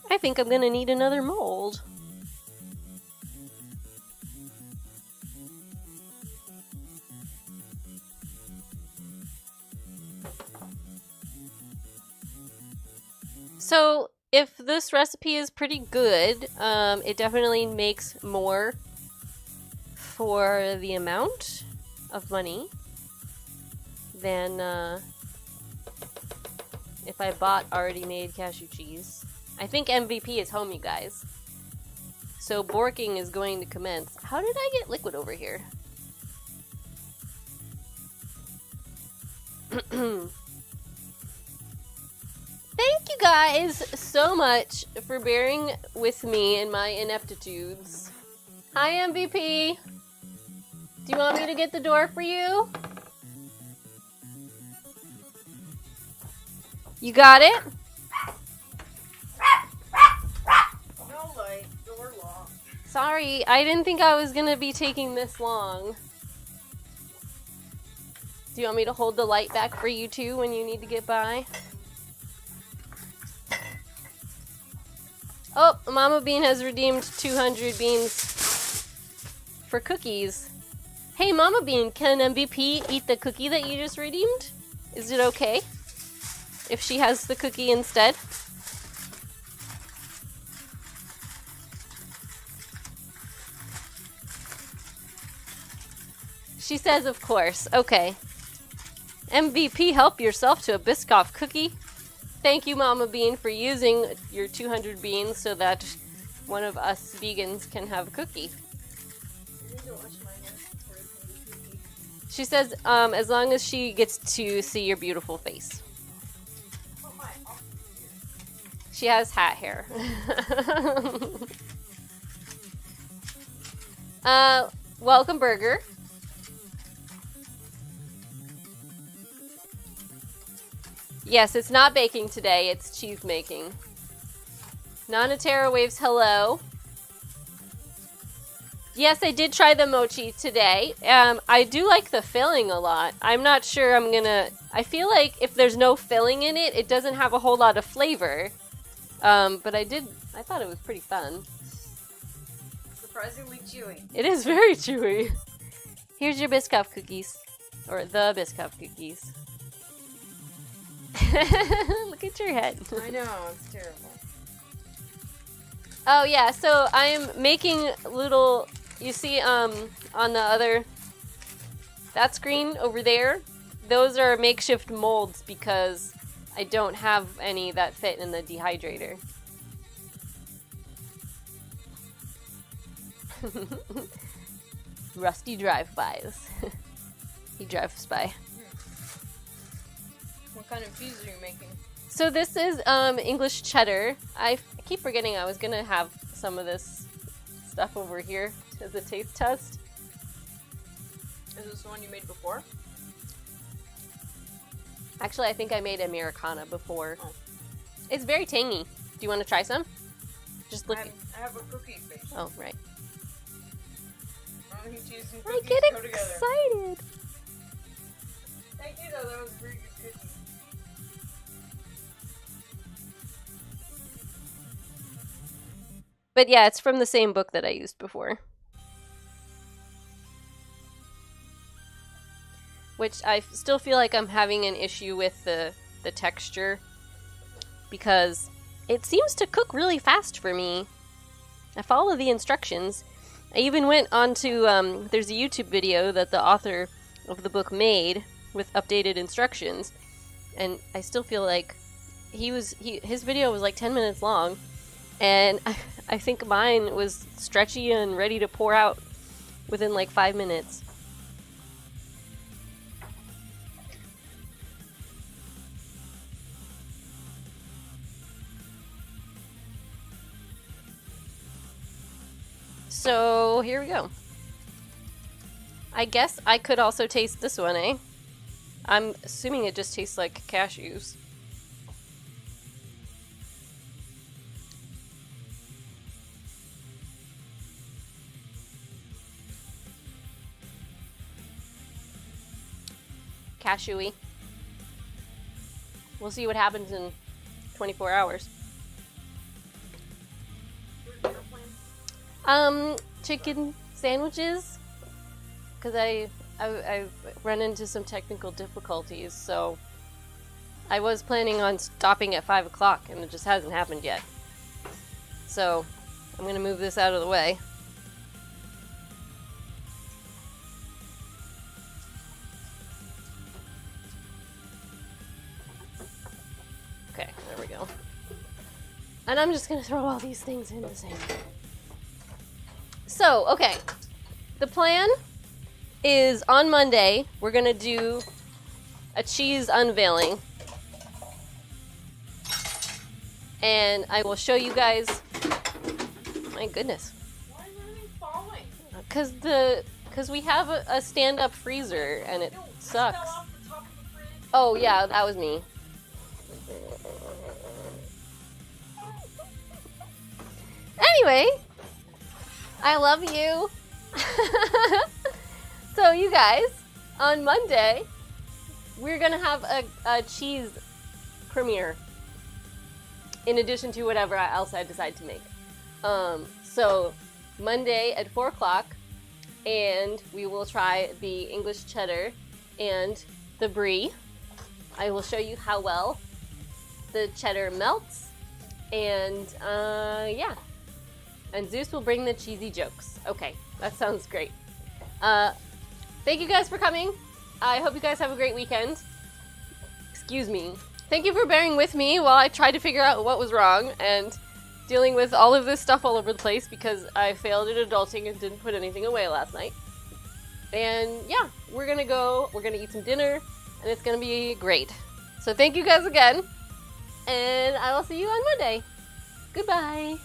I think I'm gonna need another mold. So if this recipe is pretty good, it definitely makes more for the amount of money than if I bought already made cashew cheese. I think MVP is home, you guys. So borking is going to commence. How did I get liquid over here? Thank you guys so much for bearing with me in my ineptitudes. Hi, MVP. Do you want me to get the door for you? You got it? No light, door locked. Sorry, I didn't think I was gonna be taking this long. Do you want me to hold the light back for you too when you need to get by? Oh, Mama Bean has redeemed 200 beans for cookies. Hey, Mama Bean, can MVP eat the cookie that you just redeemed? Is it okay if she has the cookie instead? She says, of course. Okay. MVP, help yourself to a Biscoff cookie. Thank you, Mama Bean, for using your 200 beans so that one of us vegans can have a cookie. She says, as long as she gets to see your beautiful face. She has hat hair. Welcome, Burger. Yes, it's not baking today, it's cheese making. Nanatera waves hello. Yes, I did try the mochi today. I do like the filling a lot. I'm not sure I'm gonna... I feel like if there's no filling in it, it doesn't have a whole lot of flavor. But I thought it was pretty fun. Surprisingly chewy. It is very chewy. Here's your Biscoff cookies. Or the Biscoff cookies. Look at your head. I know, it's terrible. Oh yeah, so I am making little, you see on the other, that screen over there, those are makeshift molds because I don't have any that fit in the dehydrator. Rusty drive-bys. He drives by. What kind of cheese are you making? So this is English cheddar. I keep forgetting I was gonna have some of this stuff over here as a taste test. Is this the one you made before? Actually, I think I made Americana before. Oh. It's very tangy. Do you want to try some? Just look. I have a cookie face. Oh, right. I think cheese and I cookies get go together. excited. Thank you, though. That was a pretty good cookie. But yeah, it's from the same book that I used before. Which I still feel like I'm having an issue with the texture. Because it seems to cook really fast for me. I follow the instructions. I even went onto, there's a YouTube video that the author of the book made with updated instructions. And I still feel like his video was like 10 minutes long. And I think mine was stretchy and ready to pour out within like 5 minutes. So here we go. I guess I could also taste this one, eh? I'm assuming it just tastes like cashews. Cashewy. We'll see what happens in 24 hours. Chicken sandwiches, because I've run into some technical difficulties, so I was planning on stopping at 5 o'clock, and it just hasn't happened yet. So I'm gonna move this out of the way. Okay, there we go. And I'm just gonna throw all these things in the same. So, okay. The plan is on Monday, we're gonna do a cheese unveiling. And I will show you guys. My goodness. Why is everything falling? Because we have a stand-up freezer and it sucks. Fell off the top of the fridge. Oh yeah, that was me. Anyway, I love you. So you guys, on Monday, we're gonna have a cheese premiere. in addition to whatever else I decide to make. So Monday at 4 o'clock, and we will try the English cheddar and the brie. I will show you how well the cheddar melts, and yeah. And Zeus will bring the cheesy jokes. Okay, that sounds great. Thank you guys for coming. I hope you guys have a great weekend. Excuse me. Thank you for bearing with me while I tried to figure out what was wrong and dealing with all of this stuff all over the place because I failed at adulting and didn't put anything away last night. And yeah, we're gonna eat some dinner, and it's gonna be great. So thank you guys again, and I will see you on Monday. Goodbye.